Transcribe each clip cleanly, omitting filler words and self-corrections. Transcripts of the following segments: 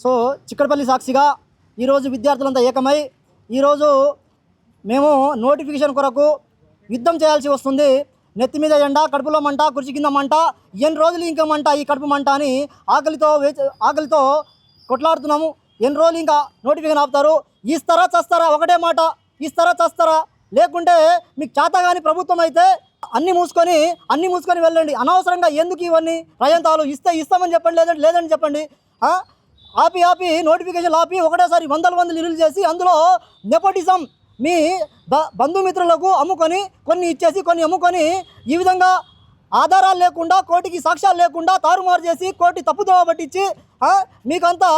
So Chikkadpally సాక్షిగా ఈరోజు విద్యార్థులంతా ఏకమై ఈరోజు మేము నోటిఫికేషన్ కొరకు యుద్ధం చేయాల్సి వస్తుంది. నెత్తి మీద ఎండ, కడుపులో మంట, కుర్చీ కింద మంట, ఎన్ని రోజులు ఇంకా మంట, ఈ కడుపు మంట అని ఆకలితో కొట్లాడుతున్నాము. ఎన్ని రోజులు ఇంకా నోటిఫికేషన్ ఆపుతారు? ఇస్తారా చస్తారా? ఒకటే మాట, ఇస్తారా చస్తారా? లేకుంటే మీకు చేతగాని ప్రభుత్వం అయితే అన్నీ మూసుకొని వెళ్ళండి. అనవసరంగా ఎందుకు ఇవన్నీ రయంతాలు? ఇస్తామని చెప్పండి, లేదని చెప్పండి. ఆపి నోటిఫికేషన్ ఆపి ఒకటేసారి వందలు రిలీజ్ చేసి అందులో నెపోటిజం మీ బంధుమిత్రులకు అమ్ముకొని కొన్ని ఇచ్చేసి కొన్ని అమ్ముకొని ఈ విధంగా ఆధారాలు లేకుండా కోర్టుకి సాక్ష్యాలు లేకుండా తారుమారు చేసి కోర్టు తప్పుదోవ పట్టించి మీకంతా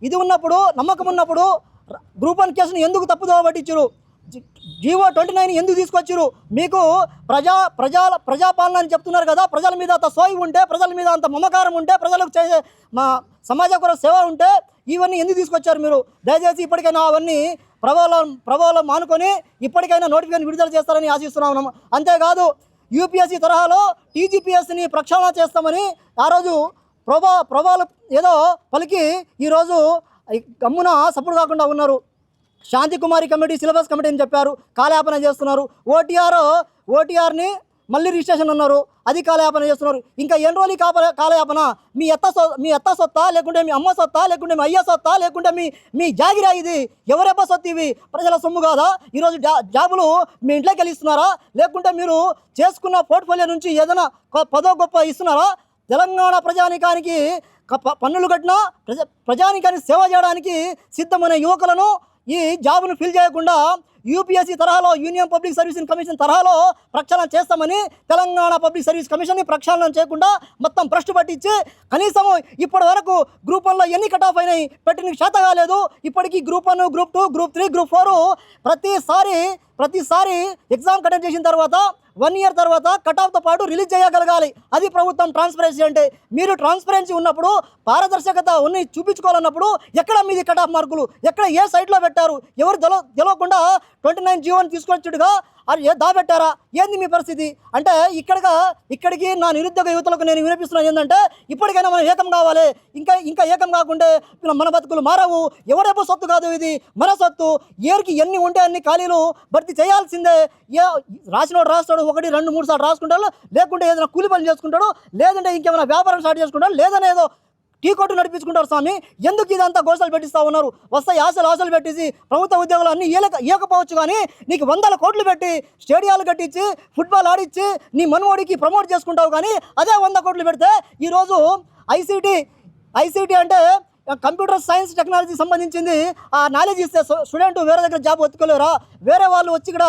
ఇది ఉన్నప్పుడు నమ్మకం ఉన్నప్పుడు గ్రూప్ 1 కేసును ఎందుకు తప్పుదోవ పట్టించారు? జీవో 29 ఎందుకు తీసుకొచ్చారు? మీకు ప్రజాపాలన అని చెప్తున్నారు కదా. ప్రజల మీద అంత సోయి ఉంటే, ప్రజల మీద అంత మమకారం ఉంటే, ప్రజలకు చేసే మా సమాజ కొరకు సేవ ఉంటే ఇవన్నీ ఎందుకు తీసుకొచ్చారు మీరు? దయచేసి ఇప్పటికైనా అవన్నీ ప్రభావం మానుకొని ఇప్పటికైనా నోటిఫికేషన్ విడుదల చేస్తారని ఆశిస్తున్నాము. అంతేకాదు యూపీఎస్సీ తరహాలో టీజీపీఎస్సీని ప్రక్షాళన చేస్తామని ఆ రోజు ప్రభావాలు ఏదో పలికి ఈరోజు గమ్మున సపోర్ట్ కాకుండా ఉన్నారు. శాంతి కుమారి కమిటీ, సిలబస్ కమిటీ అని చెప్పారు, కాలయాపన చేస్తున్నారు. ఓటీఆర్ని మళ్ళీ రిజిస్ట్రేషన్ అన్నారు, అది కాలయాపన చేస్తున్నారు. ఇంకా ఎన్ని రోజులు కాలయాపన? మీ అత్త సొత్తా, లేకుంటే మీ అమ్మ సొత్తా, లేకుంటే మీ అయ్య సొత్తా, లేకుంటే మీ జాగిరా? ఇది ఎవరెప్ప సొత్తు? ఇవి ప్రజల సొమ్ము కాదా? ఈరోజు జాబులు మీ ఇంట్లోకి వెళ్ళి ఇస్తున్నారా? లేకుంటే మీరు చేసుకున్న పోర్ట్ఫోలియో నుంచి ఏదైనా పదో గొప్ప ఇస్తున్నారా? తెలంగాణ ప్రజానికానికి పన్నులు కట్టినా ప్రజానికానికి సేవ చేయడానికి సిద్ధమైన యువకులను ఈ జాబును ఫిల్ చేయకుండా యూపీఎస్సీ తరహాలో, యూనియన్ పబ్లిక్ సర్వీస్ కమిషన్ తరహాలో ప్రక్షాళన చేస్తామని తెలంగాణ పబ్లిక్ సర్వీస్ కమిషన్ని ప్రక్షాళన చేయకుండా మొత్తం భ్రష్టు పట్టించి కనీసం ఇప్పటి వరకు గ్రూప్ 1లో ఎన్ని కట్ ఆఫ్ అయినాయి పెట్టిన శాత కాలేదు. ఇప్పటికీ గ్రూప్ 1, గ్రూప్ 2, గ్రూప్ 3, గ్రూప్ 4 ప్రతిసారి ఎగ్జామ్ కండక్ట్ చేసిన తర్వాత 1 ఇయర్ తర్వాత కట్ ఆఫ్తో పాటు రిలీజ్ చేయగలగాలి. అది ప్రభుత్వం ట్రాన్స్పరెన్సీ అంటే. మీరు ట్రాన్స్పరెన్సీ ఉన్నప్పుడు, పారదర్శకత ఉన్ని చూపించుకోవాలన్నప్పుడు ఎక్కడ మీది కట్ ఆఫ్ మార్కులు ఎక్కడ ఏ సైట్లో పెట్టారు? ఎవరు తెలియకుండా 29 జీవోని తీసుకొచ్చుడుగా అది దాబెట్టారా? ఏంది మీ పరిస్థితి? అంటే ఇక్కడికి నా నిరుద్యోగ యువతలకు నేను వినిపిస్తున్నాను ఏంటంటే ఇప్పటికైనా మనం ఏకం కావాలి. ఇంకా ఏకం కాకుంటే మన బతుకులు మారవు. ఎవరేపో సొత్తు కాదు, ఇది మన సొత్తు. ఏరికి ఎన్ని ఉంటే అన్ని ఖాళీలు భర్తీ చేయాల్సిందే. రాసినోడు రాస్తాడు, 1, 2, 3 సార్లు రాసుకుంటాడు, లేకుంటే ఏదైనా కూలి పని చేసుకుంటాడు, లేదంటే ఇంకేమైనా వ్యాపారం స్టార్ట్ చేసుకుంటాడు, లేదనే ఏదో టీ కొట్టు నడిపించుకుంటారు. స్వామి, ఎందుకు ఇదంతా గోసలు పెట్టిస్తూ ఉన్నారు? వస్తాయి ఆశలు పెట్టేసి ప్రభుత్వ ఉద్యోగాలు అన్నీ ఇవ్వకపోవచ్చు, కానీ నీకు 100 కోట్లు పెట్టి స్టేడియాలు కట్టించి ఫుట్బాల్ ఆడిచ్చి నీ మనవడికి ప్రమోట్ చేసుకుంటావు. కానీ అదే 100 కోట్లు పెడితే ఈరోజు ఐసీటీ అంటే కంప్యూటర్ సైన్స్ టెక్నాలజీ సంబంధించింది ఆ నాలెడ్జ్ ఇస్తే స్టూడెంట్ వేరే దగ్గర జాబ్ ఒత్తుకోలేరా? వేరే వాళ్ళు వచ్చి ఇక్కడ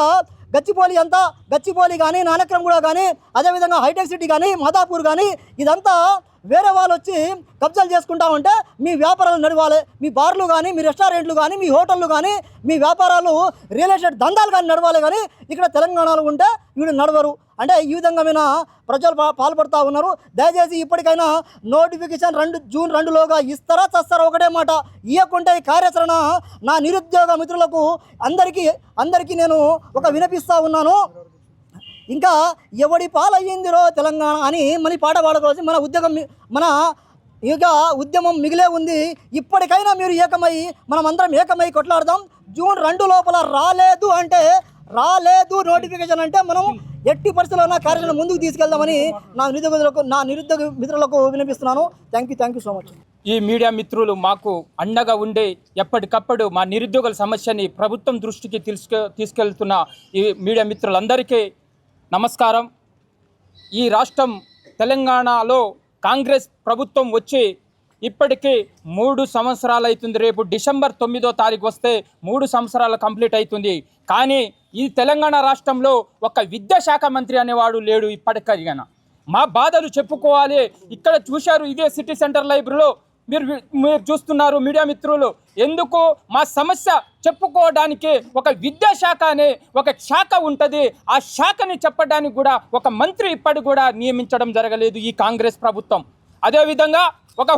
గచ్చిపోలి కానీ, నానక్రమ్గూడ కానీ, అదేవిధంగా హైటెక్ సిటీ కానీ, మాదాపూర్ కానీ ఇదంతా వేరే వాళ్ళు వచ్చి కబ్జాలు చేసుకుంటా ఉంటే మీ వ్యాపారాలు నడవాలి. మీ బార్లు కానీ, మీ రెస్టారెంట్లు కానీ, మీ హోటళ్ళు కానీ, మీ వ్యాపారాలు రియల్ ఎస్టేట్ దందాలు కానీ నడవాలి. కానీ ఇక్కడ తెలంగాణలో ఉంటే వీళ్ళు నడవరు. అంటే ఈ విధంగా ప్రజలు పాల్పడుతూ ఉన్నారు. దయచేసి ఇప్పటికైనా నోటిఫికేషన్ జూన్ 2లోగా ఇస్తారా చస్తారా? ఒకటే మాట, ఇవ్వకుంటే ఈ కార్యాచరణ నా నిరుద్యోగ మిత్రులకు అందరికీ నేను ఒక వినిపిస్తూ ఉన్నాను. ఇంకా ఎవడి పాలయ్యిందిరో తెలంగాణ అని మన పాట పాడుకోవాల్సి మన ఉద్యమం మిగిలే ఉంది. ఇప్పటికైనా మీరు మనమందరం ఏకమై కొట్లాడదాం. జూన్ 2 లోపల రాలేదు నోటిఫికేషన్ అంటే మనం ఎట్టి పరిస్థితుల్లో కార్యాచరణ ముందుకు తీసుకెళ్దామని నా నిరుద్యోగ మిత్రులకు వినిపిస్తున్నాను. Thank you so much. ఈ మీడియా మిత్రులు మాకు అండగా ఉండే ఎప్పటికప్పుడు మా నిరుద్యోగుల సమస్యని ప్రభుత్వం దృష్టికి తీసుకెళ్తున్న ఈ మీడియా మిత్రులందరికీ నమస్కారం. ఈ రాష్ట్రం తెలంగాణలో కాంగ్రెస్ ప్రభుత్వం వచ్చి ఇప్పటికీ 3 సంవత్సరాలు అవుతుంది. రేపు డిసెంబర్ 9వ తారీఖు వస్తే 3 సంవత్సరాలు కంప్లీట్ అవుతుంది. కానీ ఈ తెలంగాణ రాష్ట్రంలో ఒక విద్యాశాఖ మంత్రి అనేవాడు లేడు. ఇప్పటికైనా మా బాధలు చెప్పుకోవాలి. ఇక్కడ చూశారు, ఇదే సిటీ సెంటర్ లైబ్రరీలో మీరు చూస్తున్నారు మీడియా మిత్రులు. ఎందుకు మా సమస్య చెప్పుకోవడానికి ఒక విద్యాశాఖ అనే ఒక శాఖ ఉంటుంది. ఆ శాఖని చెప్పడానికి కూడా ఒక మంత్రి ఇప్పటికి కూడా నియమించడం జరగలేదు ఈ కాంగ్రెస్ ప్రభుత్వం. అదేవిధంగా ఒక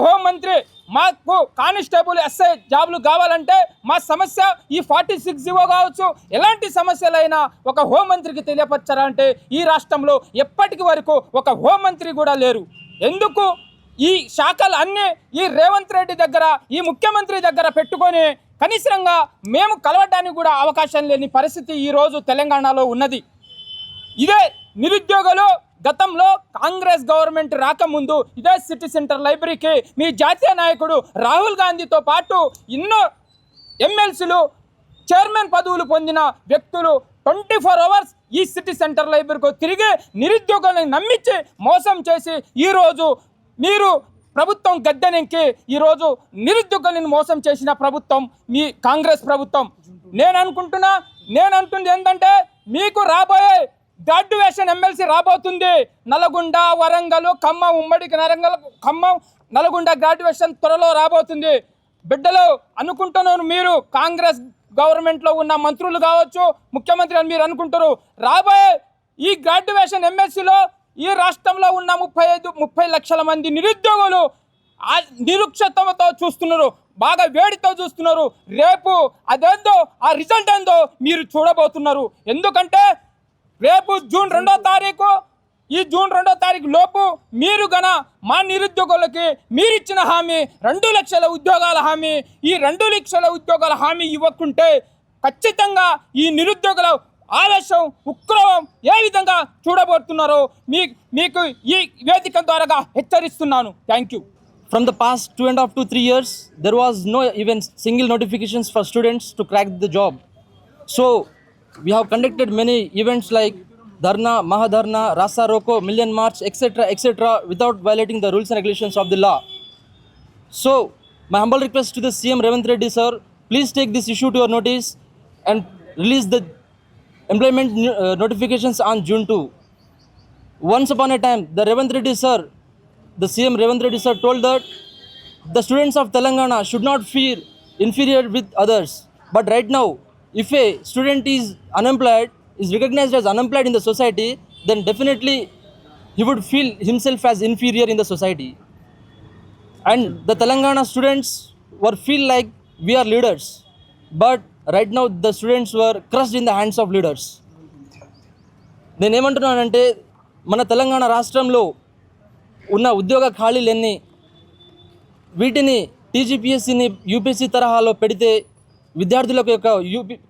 హోంమంత్రి మాకు కానిస్టేబుల్ ఎస్ఐ జాబులు కావాలంటే మా సమస్య ఈ 46 జీవో కావచ్చు, ఎలాంటి సమస్యలైనా ఒక హోంమంత్రికి తెలియపరచారంటే ఈ రాష్ట్రంలో ఎప్పటికి వరకు ఒక హోంమంత్రి కూడా లేరు. ఎందుకు ఈ శాఖలు అన్నీ ఈ రేవంత్ రెడ్డి దగ్గర, ఈ ముఖ్యమంత్రి దగ్గర పెట్టుకొని కనీసంగా మేము కలవడానికి కూడా అవకాశం లేని పరిస్థితి ఈరోజు తెలంగాణలో ఉన్నది. ఇదే నిరుద్యోగులు గతంలో కాంగ్రెస్ గవర్నమెంట్ రాకముందు ఇదే సిటీ సెంటర్ లైబ్రరీకి మీ జాతీయ నాయకుడు రాహుల్ గాంధీతో పాటు ఎన్నో ఎమ్మెల్సీలు, చైర్మన్ పదవులు పొందిన వ్యక్తులు 24 అవర్స్ ఈ సిటీ సెంటర్ లైబ్రరీకి తిరిగి నిరుద్యోగులను నమ్మించి మోసం చేసి ఈరోజు మీరు ప్రభుత్వం గద్దెనెక్కి ఈరోజు నిరుద్యోగులను మోసం చేసిన ప్రభుత్వం మీ కాంగ్రెస్ ప్రభుత్వం. నేను అంటుంది ఏంటంటే మీకు రాబోయే గ్రాడ్యుయేషన్ ఎమ్మెల్సీ రాబోతుంది. నల్గొండ, వరంగల్, ఖమ్మం, ఉమ్మడికి ఖమ్మం, నల్గొండ గ్రాడ్యుయేషన్ త్వరలో రాబోతుంది. బిడ్డలు అనుకుంటున్నారు, మీరు కాంగ్రెస్ గవర్నమెంట్లో ఉన్న మంత్రులు కావచ్చు, ముఖ్యమంత్రి అని మీరు అనుకుంటారు. రాబోయే ఈ గ్రాడ్యుయేషన్ ఎమ్మెల్సీలో ఈ రాష్ట్రంలో ఉన్న 30 లక్షల మంది నిరుద్యోగులు నిరుక్షతతో చూస్తున్నారు, బాగా వేడితో చూస్తున్నారు. రేపు అదేందో ఆ రిజల్ట్ ఏందో మీరు చూడబోతున్నారు. ఎందుకంటే రేపు జూన్ 2వ తారీఖు, ఈ జూన్ 2వ తారీఖు లోపు మీరు గన మా నిరుద్యోగులకి మీరిచ్చిన హామీ 2 లక్షల ఉద్యోగాల హామీ, ఈ 2 లక్షల ఉద్యోగాల హామీ ఇవ్వకుంటే ఖచ్చితంగా ఈ నిరుద్యోగుల ఆలస్యం, ఉక్రవం ఏ విధంగా చూడబోతున్నారో మీకు ఈ వేదిక ద్వారా హెచ్చరిస్తున్నాను. Thank you. From the past 2.5 to 3 years, there was no even single notifications for students to crack the job. So, we have conducted many events like Dharna, Mahadharna, Rasa Roko, Million March, etc. without violating the rules and regulations of the law. So, my humble request to the CM Revanth Reddy sir, please take this issue to your notice and release the employment notifications on June 2. Once upon a time, the CM Revanth Reddy sir told that the students of Telangana should not feel inferior with others. But right now, if a student is unemployed, is recognized as unemployed in the society, then definitely he would feel himself as inferior in the society. And the Telangana students feel like we are leaders. But right now, the students were crushed in the hands of leaders. నేనేమంటున్నానంటే మన తెలంగాణ రాష్ట్రంలో ఉన్న ఉద్యోగ ఖాళీలన్నీ వీటిని టీజీపీఎస్సీని UPSC తరహాలో పెడితే విద్యార్థులకు యొక్క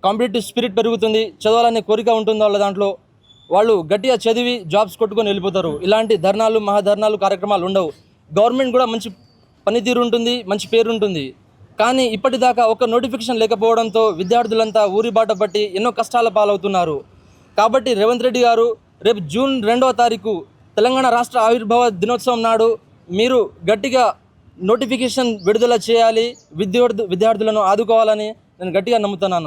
కాంపిటేటివ్ స్పిరిట్ పెరుగుతుంది, చదవాలనే కోరిక ఉంటుంది వాళ్ళ దాంట్లో. వాళ్ళు గట్టిగా చదివి జాబ్స్ కొట్టుకొని వెళ్ళిపోతారు. ఇలాంటి ధర్నాలు, మహాధర్నాలు కార్యక్రమాలు ఉండవు. గవర్నమెంట్ కూడా మంచి పనితీరు ఉంటుంది, మంచి పేరు ఉంటుంది. కానీ ఇప్పటిదాకా ఒక నోటిఫికేషన్ లేకపోవడంతో విద్యార్థులంతా ఊరి బాట పట్టి ఎన్నో కష్టాల పాలవుతున్నారు. కాబట్టి రేవంత్ రెడ్డి గారు రేపు జూన్ 2వ తారీఖు తెలంగాణ రాష్ట్ర ఆవిర్భావ దినోత్సవం నాడు మీరు గట్టిగా నోటిఫికేషన్ విడుదల చేయాలి, విద్యార్థులను ఆదుకోవాలని నేను గట్టిగా నమ్ముతున్నాను.